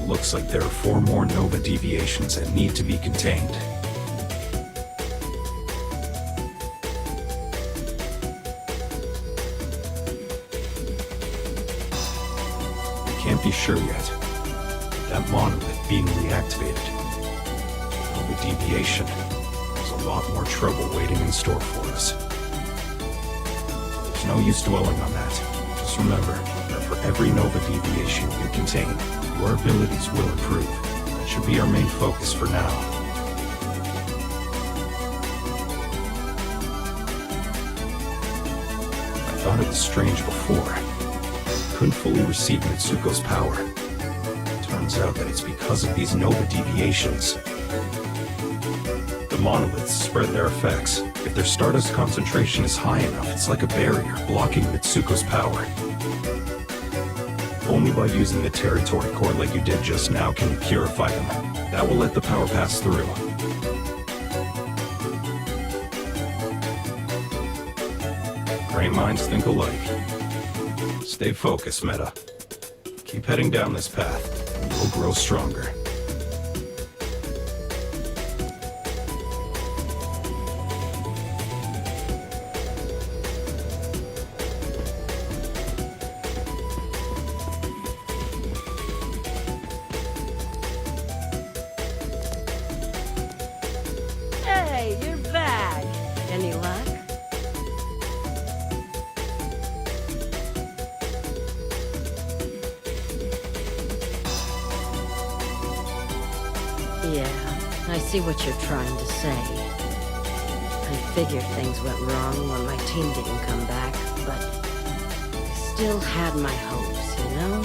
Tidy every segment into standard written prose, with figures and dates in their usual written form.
Looks like there are 4 more Nova deviations that need to be contained. We can't be sure yet. That monolith being reactivated. Nova deviation. There's a lot more trouble waiting in store for us. There's no use dwelling on that. Just remember that for every Nova deviation you contain, your abilities will improve. That should be our main focus for now. I thought it was strange before. Couldn't fully receive Mitsuko's power. Turns out that it's because of these Nova deviations. The monoliths spread their effects. If their Stardust concentration is high enough, it's like a barrier blocking Mitsuko's power. Only by using the territory core like you did just now can you purify them. That will let the power pass through. Great minds think alike. Stay focused, Meta. Keep heading down this path, and you'll grow stronger. Hey, you're back. Any luck? Yeah, I see what you're trying to say. I figured things went wrong when my team didn't come back, but I still had my hopes, you know?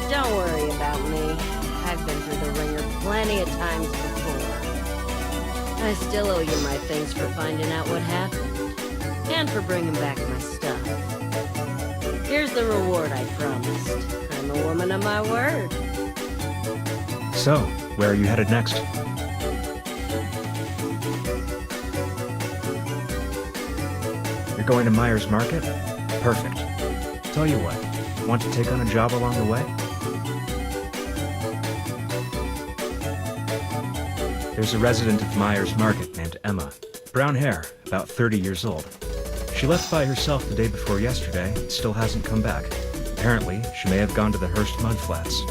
Don't worry about me. I've been through the ringer plenty of times before. I still owe you my thanks for finding out what happened, and for bringing back my stuff. Here's the reward I promised. I'm a woman of my word. So, where are you headed next? You're going to Myers Market? Perfect. Tell you what, want to take on a job along the way? There's a resident of Myers Market named Emma. Brown hair, about 30 years old. She left by herself the day before yesterday and still hasn't come back. Apparently, she may have gone to the Hearst Mudflats.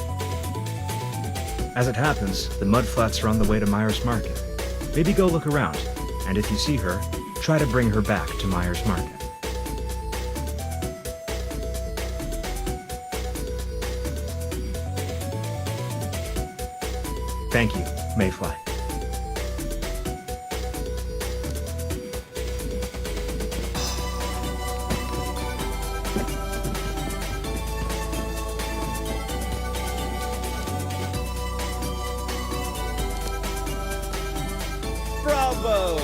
As it happens, the Mudflats are on the way to Myers Market. Maybe go look around, and if you see her, try to bring her back to Myers Market. Thank you, Mayfly. Bravo!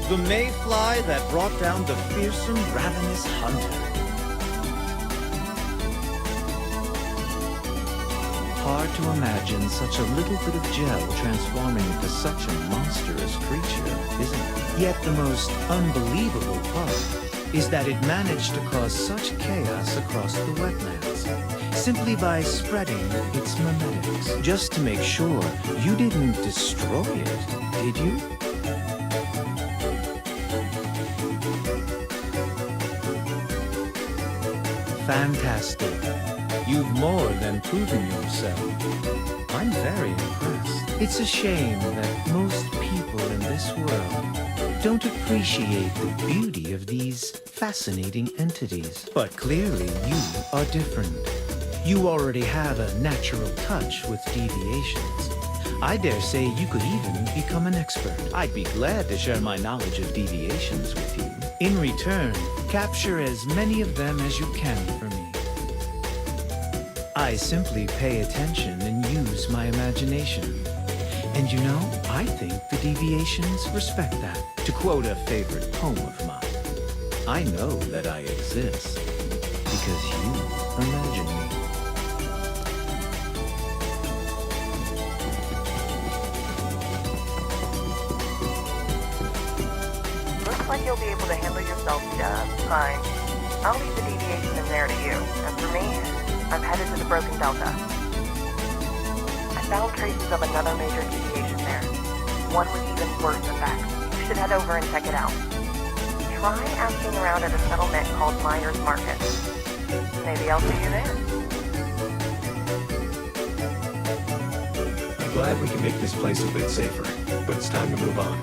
The mayfly that brought down the fearsome, ravenous hunter. Hard to imagine such a little bit of gel transforming into such a monstrous creature, isn't it? Yet the most unbelievable part is that it managed to cause such chaos across the wetlands, simply by spreading its memetics. Just to make sure you didn't destroy it, did you? Fantastic. You've more than proven yourself. I'm very impressed. It's a shame that most people in this world don't appreciate the beauty of these fascinating entities. But clearly you are different. You already have a natural touch with deviations. I dare say you could even become an expert. I'd be glad to share my knowledge of deviations with you. In return, capture as many of them as you can for me. I simply pay attention and use my imagination. And you know, I think the deviations respect that. To quote a favorite poem of mine, I know that I exist because you imagine me. Looks like be able to handle yourself just fine. I'll leave the deviation in there to you. And for me, I'm headed to the Broken Delta. I found traces of another major deviation there. One with even worse effects. You should head over and check it out. Try asking around at a settlement called Myers Market. Maybe I'll see you there. I'm glad we can make this place a bit safer, but it's time to move on.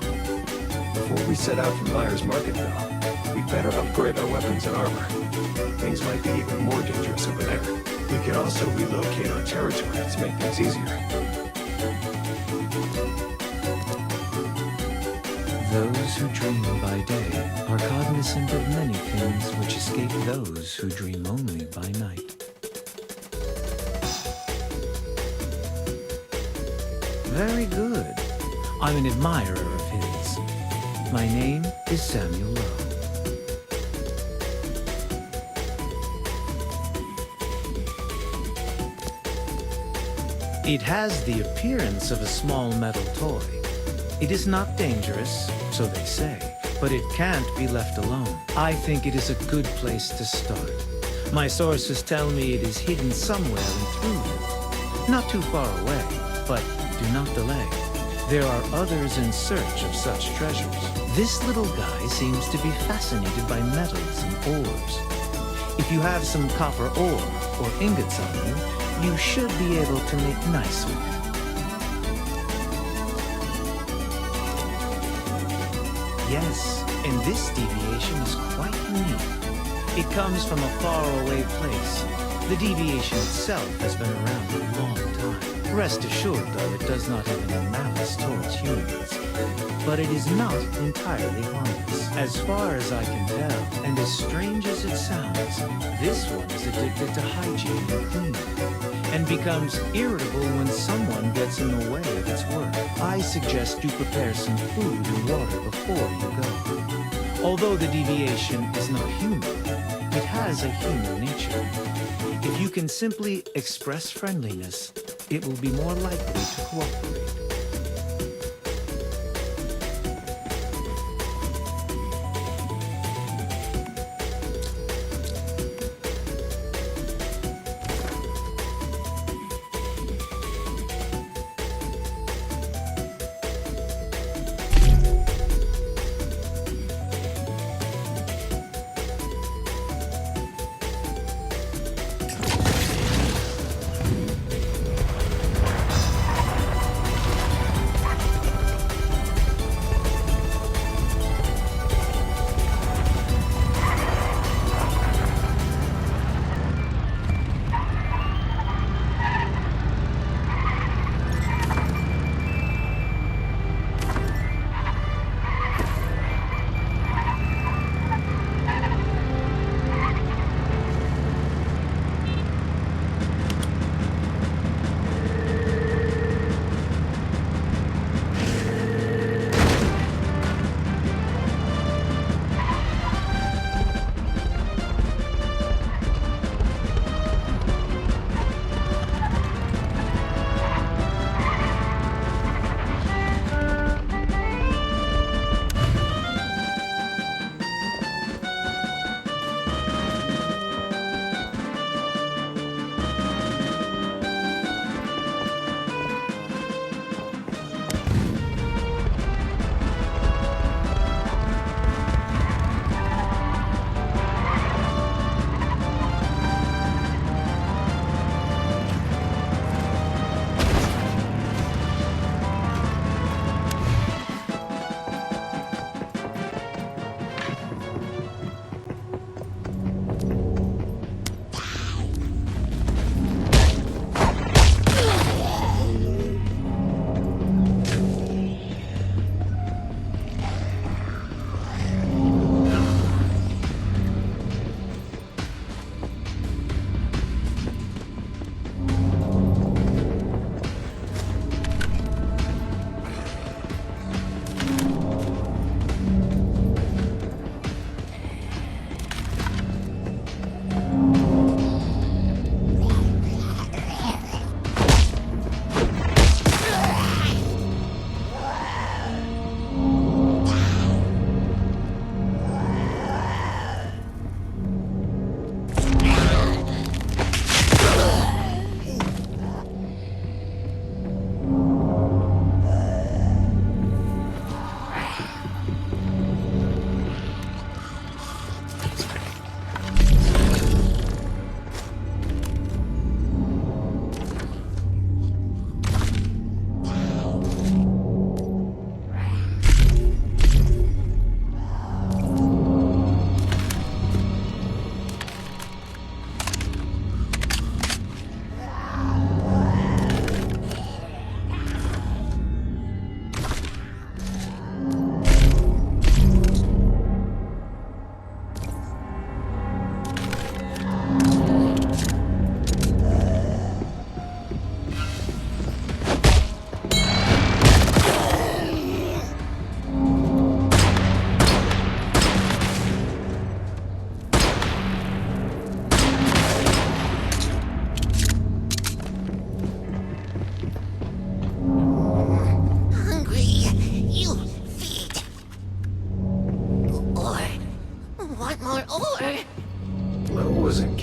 Before we set out from Myers Market, though, we'd better upgrade our weapons and armor. Things might be even more dangerous over there. We could also relocate our territory to make things easier. Those who dream by day are cognizant of many things which escape those who dream only by night. Very good. I'm an admirer of his. My name is Samuel Lowe. It has the appearance of a small metal toy. It is not dangerous, so they say, but it can't be left alone. I think it is a good place to start. My sources tell me it is hidden somewhere in Thruwell. Not too far away, but do not delay. There are others in search of such treasures. This little guy seems to be fascinated by metals and ores. If you have some copper ore or ingots on you, you should be able to make nice with it. Yes, and this deviation is quite unique. It comes from a faraway place. The deviation itself has been around a long time. Rest assured, though, it does not have any malice towards humans. But it is not entirely harmless. As far as I can tell, and as strange as it sounds, this one is addicted to hygiene and cleaning, and becomes irritable when someone gets in the way of its work. I suggest you prepare some food and water before you go. Although the deviation is not human, it has a human nature. If you can simply express friendliness, it will be more likely to cooperate.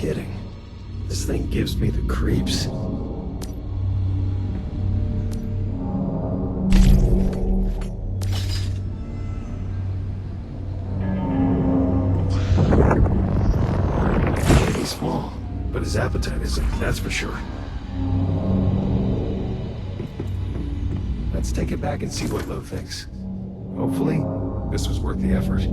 kidding. This thing gives me the creeps. He's small, but his appetite isn't, that's for sure. Let's take it back and see what Lowe thinks. Hopefully, this was worth the effort.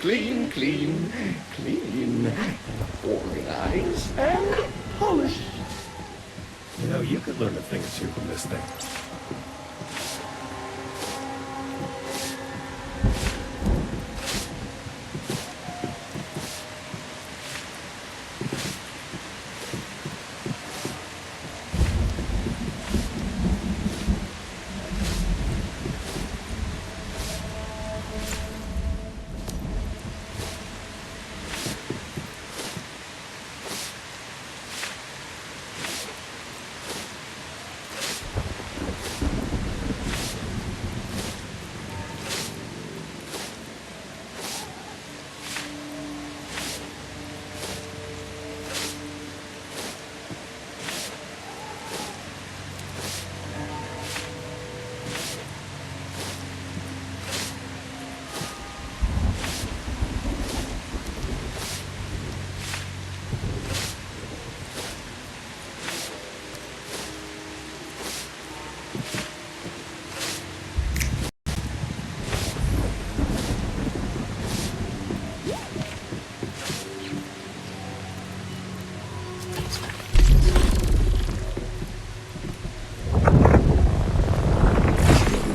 clean, clean, clean. Organized and polished. You know, you could learn a thing or two from this thing.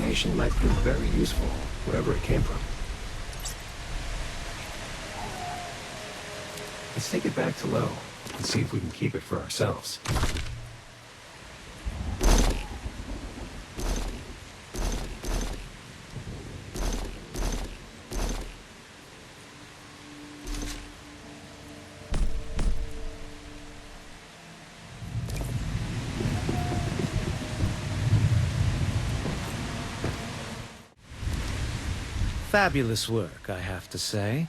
Deviation might prove very useful, wherever it came from. Let's take it back to Lowe and see if we can keep it for ourselves. Fabulous work, I have to say.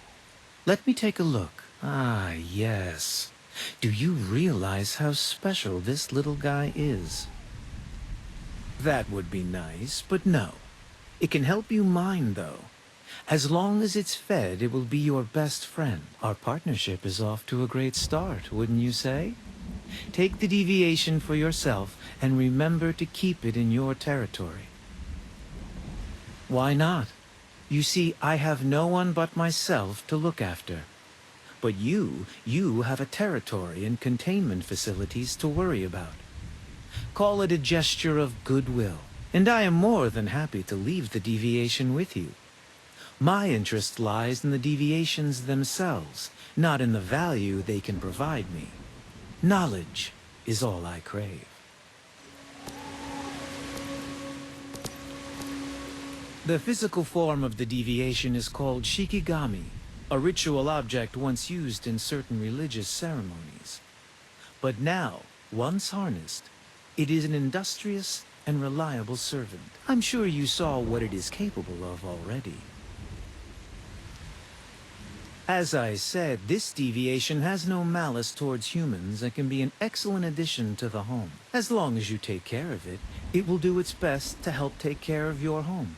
Let me take a look. Ah, yes. Do you realize how special this little guy is? That would be nice, but no. It can help you mine, though. As long as it's fed, it will be your best friend. Our partnership is off to a great start, wouldn't you say? Take the deviation for yourself, and remember to keep it in your territory. Why not? You see, I have no one but myself to look after. But you have a territory and containment facilities to worry about. Call it a gesture of goodwill, and I am more than happy to leave the deviation with you. My interest lies in the deviations themselves, not in the value they can provide me. Knowledge is all I crave. The physical form of the deviation is called shikigami, a ritual object once used in certain religious ceremonies. But now, once harnessed, it is an industrious and reliable servant. I'm sure you saw what it is capable of already. As I said, this deviation has no malice towards humans and can be an excellent addition to the home. As long as you take care of it, it will do its best to help take care of your home.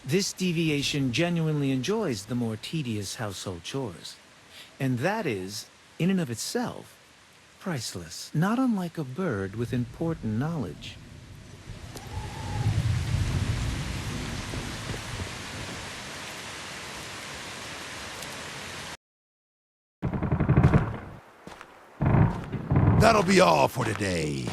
This deviation genuinely enjoys the more tedious household chores. And that is, in and of itself, priceless. Not unlike a bird with important knowledge. That'll be all for today.